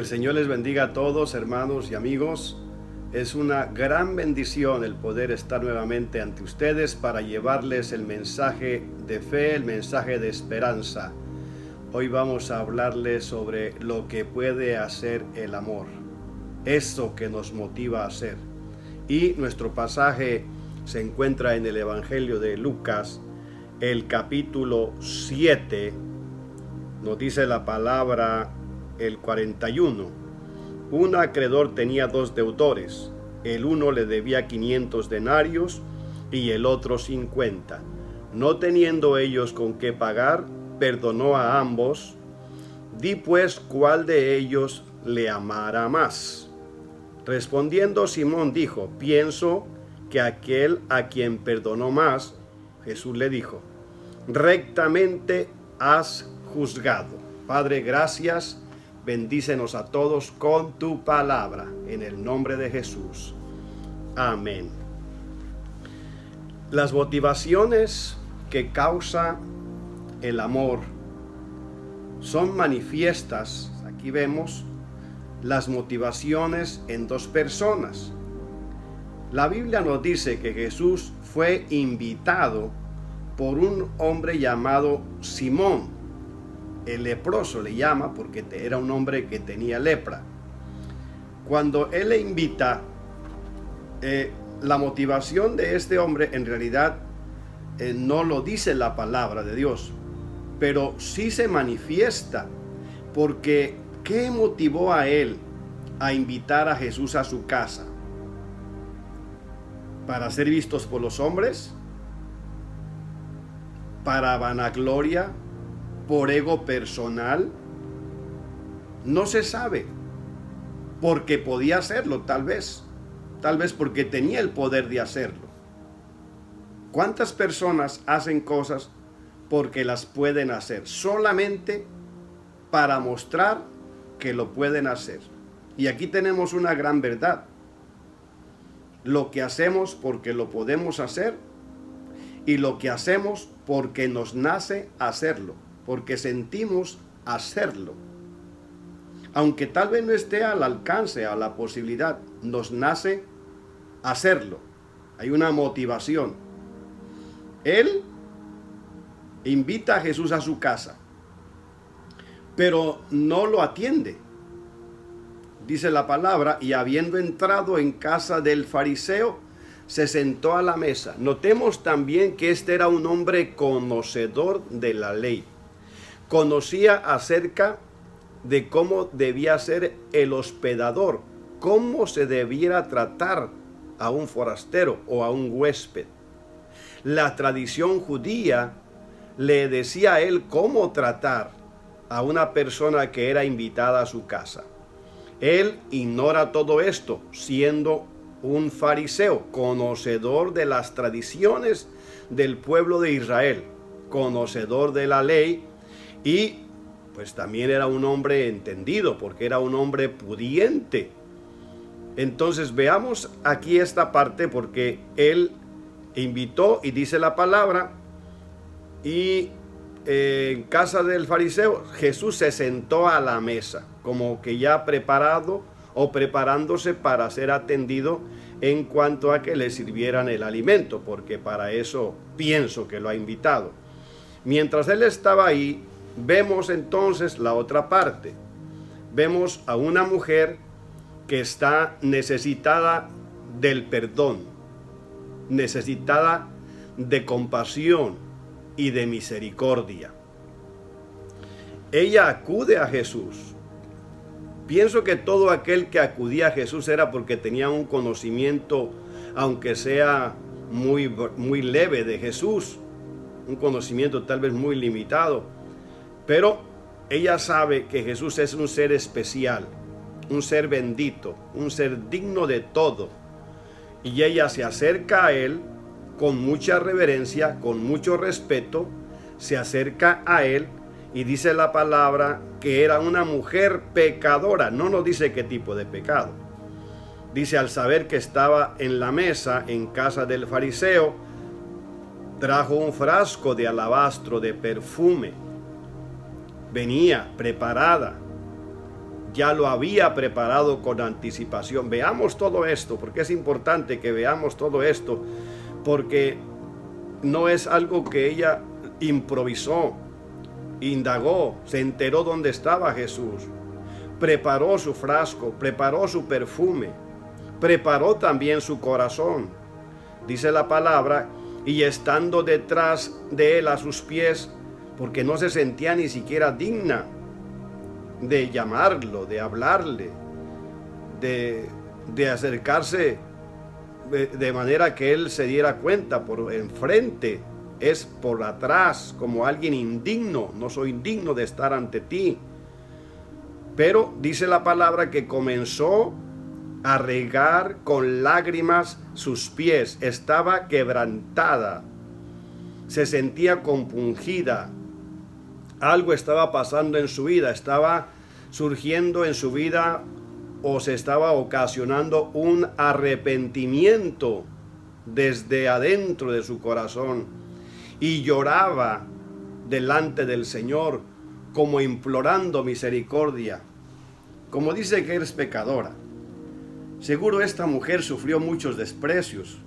El Señor les bendiga a todos, hermanos y amigos. Es una gran bendición el poder estar nuevamente ante ustedes para llevarles el mensaje de fe, el mensaje de esperanza. Hoy vamos a hablarles sobre lo que puede hacer el amor, eso que nos motiva a hacer. Y nuestro pasaje se encuentra en el Evangelio de Lucas, el capítulo 7, nos dice la palabra el 41. Un acreedor tenía dos deudores, el uno le debía 500 denarios y el otro 50. No teniendo ellos con qué pagar, perdonó a ambos. Di pues cuál de ellos le amara más. Respondiendo Simón dijo: pienso que aquel a quien perdonó más. Jesús le dijo: rectamente has juzgado. Padre, gracias. Bendícenos a todos con tu palabra, en el nombre de Jesús. Amén. Las motivaciones que causa el amor son manifiestas. Aquí vemos las motivaciones en dos personas. La Biblia nos dice que Jesús fue invitado por un hombre llamado Simón. El leproso le llama porque era un hombre que tenía lepra. Cuando él le invita, la motivación de este hombre en realidad no lo dice la palabra de Dios, pero sí se manifiesta, porque ¿qué motivó a él a invitar a Jesús a su casa? ¿Para ser vistos por los hombres? ¿Para vanagloria? ¿Por ego personal? No se sabe, porque podía hacerlo tal vez porque tenía el poder de hacerlo. ¿Cuántas personas hacen cosas porque las pueden hacer solamente para mostrar que lo pueden hacer? Y aquí tenemos una gran verdad: lo que hacemos porque lo podemos hacer, y lo que hacemos porque nos nace hacerlo, porque sentimos hacerlo. Aunque tal vez no esté al alcance, a la posibilidad, nos nace hacerlo. Hay una motivación. Él invita a Jesús a su casa, pero no lo atiende. Dice la palabra: y habiendo entrado en casa del fariseo, se sentó a la mesa. Notemos también que este era un hombre conocedor de la ley. Conocía acerca de cómo debía ser el hospedador, cómo se debiera tratar a un forastero o a un huésped. La tradición judía le decía a él cómo tratar a una persona que era invitada a su casa. Él ignora todo esto, siendo un fariseo, conocedor de las tradiciones del pueblo de Israel, conocedor de la ley, y pues también era un hombre entendido, porque era un hombre pudiente. Entonces veamos aquí esta parte, porque él invitó, y dice la palabra, y en casa del fariseo Jesús se sentó a la mesa, como que ya preparado o preparándose para ser atendido en cuanto a que le sirvieran el alimento, porque para eso pienso que lo ha invitado. Mientras él estaba ahí, vemos entonces la otra parte. Vemos a una mujer que está necesitada del perdón, necesitada de compasión y de misericordia. Ella acude a Jesús. Pienso que todo aquel que acudía a Jesús era porque tenía un conocimiento, aunque sea muy leve, de Jesús, un conocimiento tal vez muy limitado, pero ella sabe que Jesús es un ser especial, un ser bendito, un ser digno de todo, y ella se acerca a él con mucha reverencia, con mucho respeto. Se acerca a él, y dice la palabra que era una mujer pecadora. No nos dice qué tipo de pecado. Dice: al saber que estaba en la mesa en casa del fariseo, trajo un frasco de alabastro de perfume. Venía preparada ya lo había preparado con anticipación. Veamos todo esto, porque es importante que veamos todo esto, porque no es algo que ella improvisó, indagó, se enteró dónde estaba Jesús, preparó su frasco, preparó su perfume, preparó también su corazón. Dice la palabra, y estando detrás de él a sus pies, porque no se sentía ni siquiera digna de llamarlo, de hablarle, de acercarse de manera que él se diera cuenta. Por enfrente, es por atrás, como alguien indigno. No soy digno de estar ante ti. Pero dice la palabra que comenzó a regar con lágrimas sus pies. Estaba quebrantada, se sentía compungida. Algo estaba pasando en su vida, estaba surgiendo en su vida, o se estaba ocasionando un arrepentimiento desde adentro de su corazón, y lloraba delante del Señor como implorando misericordia. Como dice que eres pecadora, seguro esta mujer sufrió muchos desprecios,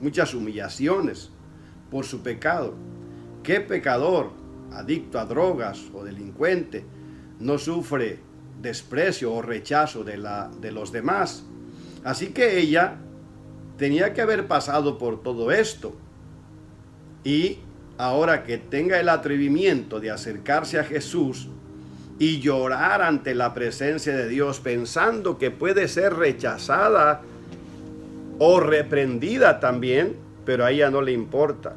muchas humillaciones por su pecado. ¿Qué pecador adicto a drogas o delincuente no sufre desprecio o rechazo de los demás? Así que ella tenía que haber pasado por todo esto, y ahora que tenga el atrevimiento de acercarse a Jesús y llorar ante la presencia de Dios, pensando que puede ser rechazada o reprendida también, pero a ella no le importa.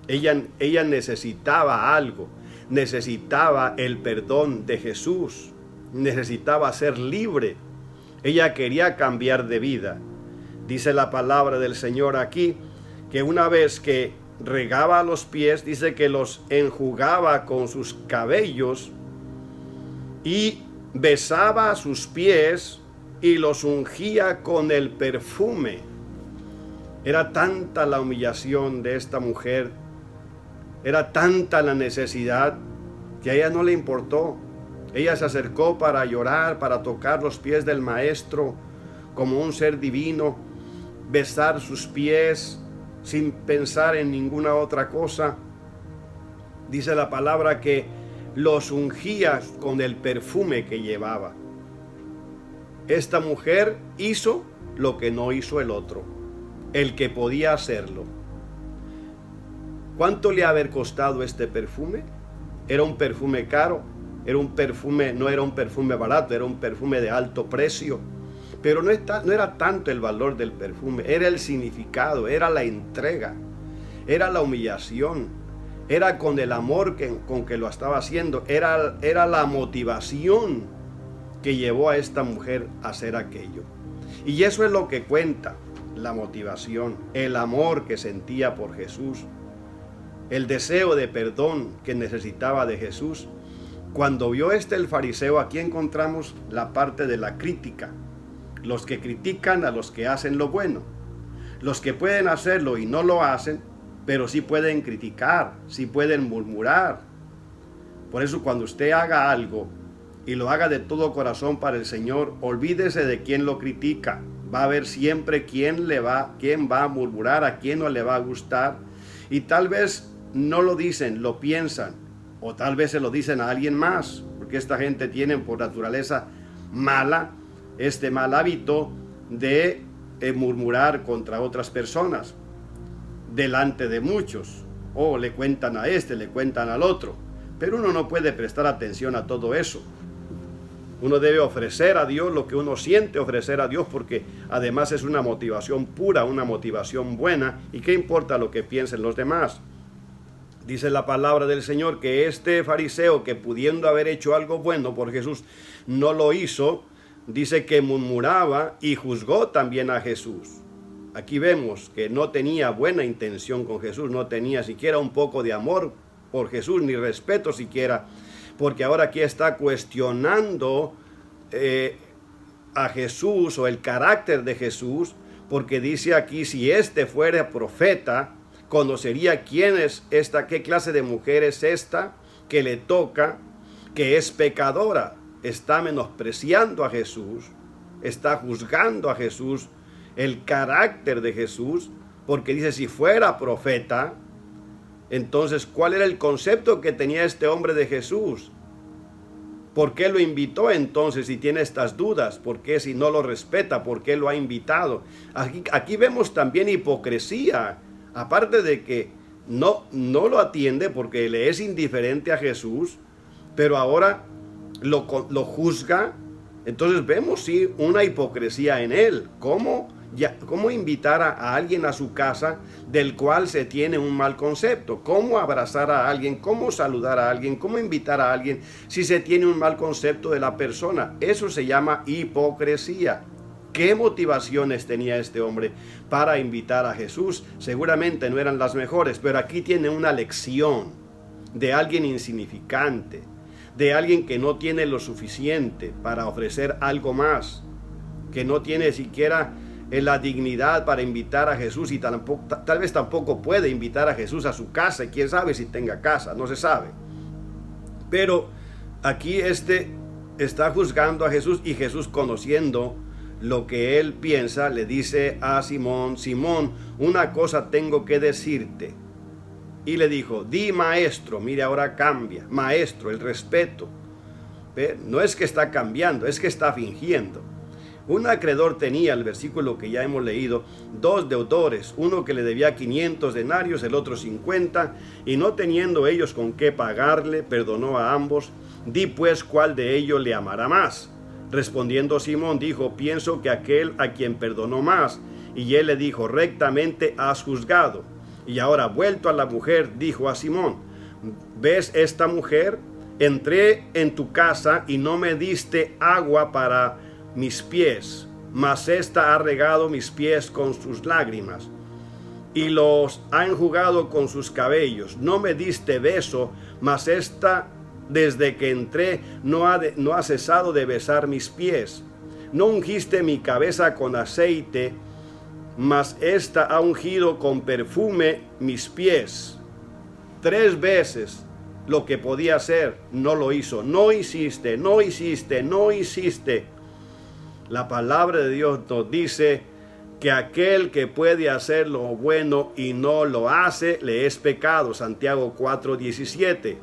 Ella necesitaba algo, necesitaba el perdón de Jesús, necesitaba ser libre. Ella quería cambiar de vida. Dice la palabra del Señor aquí, que una vez que regaba los pies, dice que los enjugaba con sus cabellos y besaba sus pies y los ungía con el perfume. Era tanta la humillación de esta mujer, era tanta la necesidad, que a ella no le importó. Ella se acercó para llorar, para tocar los pies del Maestro como un ser divino, besar sus pies sin pensar en ninguna otra cosa. Dice la palabra que los ungía con el perfume que llevaba. Esta mujer hizo lo que no hizo el otro, el que podía hacerlo. ¿Cuánto le ha haber costado este perfume? Era un perfume caro, no era un perfume barato, era un perfume de alto precio. Pero no era tanto el valor del perfume, era el significado, era la entrega, era la humillación, era con el amor con que lo estaba haciendo, era la motivación que llevó a esta mujer a hacer aquello. Y eso es lo que cuenta, la motivación, el amor que sentía por Jesús, el deseo de perdón que necesitaba de Jesús. Cuando vio el fariseo, aquí encontramos la parte de la crítica. Los que critican a los que hacen lo bueno, los que pueden hacerlo y no lo hacen, pero sí pueden criticar, sí pueden murmurar. Por eso, cuando usted haga algo y lo haga de todo corazón para el Señor, olvídese de quién lo critica. Va a haber siempre quién va a murmurar, a quién no le va a gustar, y tal vez no lo dicen, lo piensan, o tal vez se lo dicen a alguien más, porque esta gente tiene por naturaleza mala este mal hábito de murmurar contra otras personas delante de muchos, o le cuentan a este, le cuentan al otro. Pero uno no puede prestar atención a todo eso. Uno debe ofrecer a Dios lo que uno siente ofrecer a Dios, porque además es una motivación pura, una motivación buena, y qué importa lo que piensen los demás. Dice la palabra del Señor que este fariseo, que pudiendo haber hecho algo bueno por Jesús, no lo hizo. Dice que murmuraba y juzgó también a Jesús. Aquí vemos que no tenía buena intención con Jesús, no tenía siquiera un poco de amor por Jesús, ni respeto siquiera, porque ahora aquí está cuestionando a Jesús o el carácter de Jesús, porque dice aquí, si este fuera profeta, conocería quién es esta, qué clase de mujer es esta que le toca, que es pecadora. está menospreciando a Jesús, está juzgando a Jesús, el carácter de Jesús, porque dice, si fuera profeta, entonces, ¿cuál era el concepto que tenía este hombre de Jesús? ¿Por qué lo invitó entonces si tiene estas dudas? ¿Por qué si no lo respeta? ¿Por qué lo ha invitado? Aquí vemos también hipocresía, aparte de que no lo atiende porque le es indiferente a Jesús, pero ahora lo juzga. Entonces vemos sí una hipocresía en él. ¿Cómo invitar a alguien a su casa del cual se tiene un mal concepto? ¿Cómo abrazar a alguien? ¿Cómo saludar a alguien? ¿Cómo invitar a alguien si se tiene un mal concepto de la persona? Eso se llama hipocresía. ¿Qué motivaciones tenía este hombre para invitar a Jesús? Seguramente no eran las mejores, pero aquí tiene una lección de alguien insignificante, de alguien que no tiene lo suficiente para ofrecer algo más, que no tiene siquiera la dignidad para invitar a Jesús y tal vez tampoco puede invitar a Jesús a su casa, y quién sabe si tenga casa, no se sabe. Pero aquí está juzgando a Jesús, y Jesús, conociendo lo que él piensa, le dice a Simón: Simón, una cosa tengo que decirte. Y le dijo: di, maestro. Mire, ahora cambia, maestro, el respeto. No es que está cambiando, es que está fingiendo. Un acreedor tenía, el versículo que ya hemos leído, 2 deudores, uno que le debía 500 denarios, el otro 50, y no teniendo ellos con qué pagarle, perdonó a ambos. Di pues, ¿cuál de ellos le amará más? Respondiendo Simón dijo: pienso que aquel a quien perdonó más. Y él le dijo: rectamente has juzgado. Y ahora, vuelto a la mujer, dijo a Simón: ¿ves esta mujer? Entré en tu casa y no me diste agua para mis pies, mas ésta ha regado mis pies con sus lágrimas y los ha enjugado con sus cabellos. No me diste beso, mas ésta desde que entré no ha cesado de besar mis pies. No ungiste mi cabeza con aceite, mas ésta ha ungido con perfume mis pies. 3 veces lo que podía hacer no lo hizo. No hiciste, no hiciste, no hiciste. La palabra de Dios nos dice que aquel que puede hacer lo bueno y no lo hace, le es pecado. Santiago 4:17.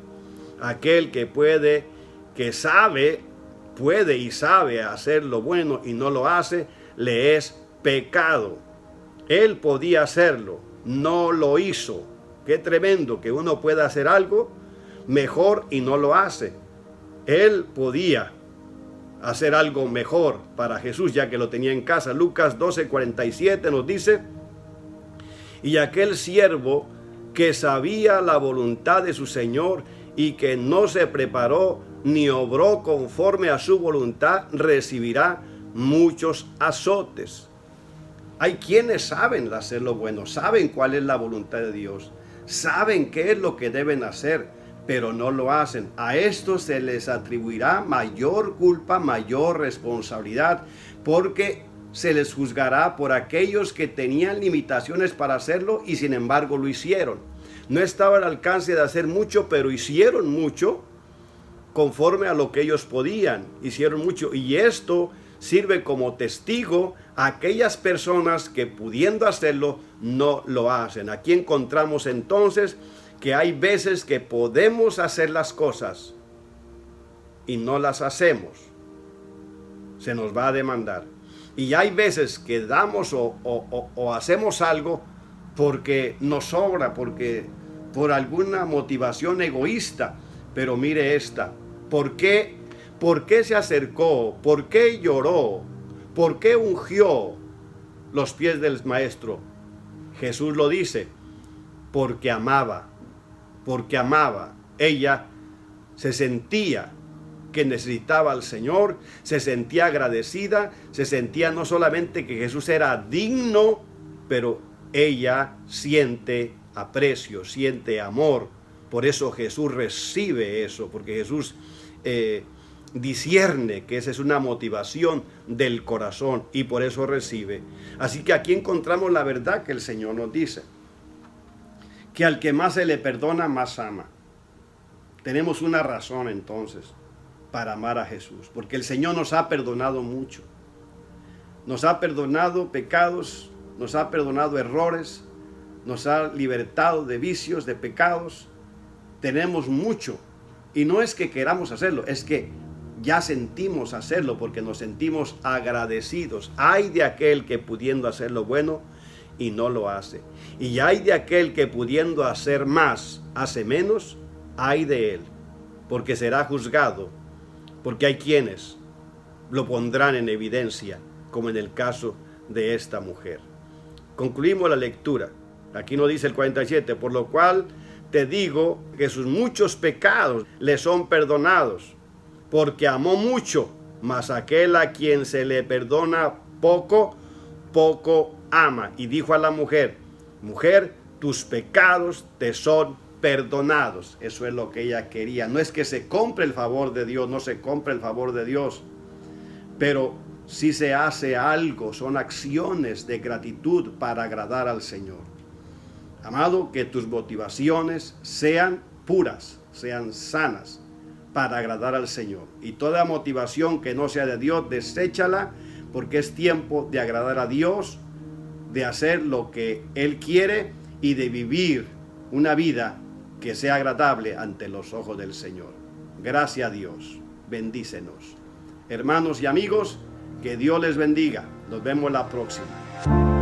Aquel que puede y sabe hacer lo bueno y no lo hace, le es pecado. Él podía hacerlo, no lo hizo. Qué tremendo que uno pueda hacer algo mejor y no lo hace. Él podía hacer algo mejor para Jesús, ya que lo tenía en casa. Lucas 12:47 nos dice: y aquel siervo que sabía la voluntad de su Señor y que no se preparó ni obró conforme a su voluntad, recibirá muchos azotes. Hay quienes saben hacer lo bueno, saben cuál es la voluntad de Dios, saben qué es lo que deben hacer, pero no lo hacen. A estos se les atribuirá mayor culpa, mayor responsabilidad, porque se les juzgará por aquellos que tenían limitaciones para hacerlo y sin embargo lo hicieron. No estaba al alcance de hacer mucho, pero hicieron mucho conforme a lo que ellos podían. Hicieron mucho, y esto sirve como testigo a aquellas personas que, pudiendo hacerlo, no lo hacen. Aquí encontramos entonces que hay veces que podemos hacer las cosas y no las hacemos. Se nos va a demandar. Y hay veces que damos o hacemos algo porque nos sobra, por alguna motivación egoísta. Pero mire esta: ¿por qué se acercó? ¿Por qué lloró? ¿Por qué ungió los pies del maestro? Jesús lo dice: porque amaba. Porque amaba. Ella se sentía que necesitaba al Señor, se sentía agradecida, se sentía no solamente que Jesús era digno, pero ella siente aprecio, siente amor. Por eso Jesús recibe eso, porque Jesús discierne que esa es una motivación del corazón, y por eso recibe. Así que aquí encontramos la verdad que el Señor nos dice: que al que más se le perdona, más ama. Tenemos una razón entonces para amar a Jesús, porque el Señor nos ha perdonado mucho. Nos ha perdonado pecados, nos ha perdonado errores, nos ha libertado de vicios, de pecados. Tenemos mucho, y no es que queramos hacerlo, es que ya sentimos hacerlo porque nos sentimos agradecidos. Ay de aquel que pudiendo hacer lo bueno y no lo hace. Y ay de aquel que pudiendo hacer más, hace menos. Ay de él, porque será juzgado, porque hay quienes lo pondrán en evidencia, como en el caso de esta mujer. Concluimos la lectura. Aquí nos dice el 47, por lo cual te digo que sus muchos pecados le son perdonados, porque amó mucho, mas aquel a quien se le perdona poco, poco ama. Y dijo a la mujer, mujer, tus pecados te son perdonados. Eso es lo que ella quería. No es que se compre el favor de Dios, no se compre el favor de Dios, pero si se hace algo, son acciones de gratitud para agradar al Señor. Amado, que tus motivaciones sean puras, sean sanas, para agradar al Señor. Y toda motivación que no sea de Dios, deséchala, porque es tiempo de agradar a Dios, de hacer lo que Él quiere y de vivir una vida que sea agradable ante los ojos del Señor. Gracias a Dios. Bendícenos. Hermanos y amigos, que Dios les bendiga. Nos vemos la próxima.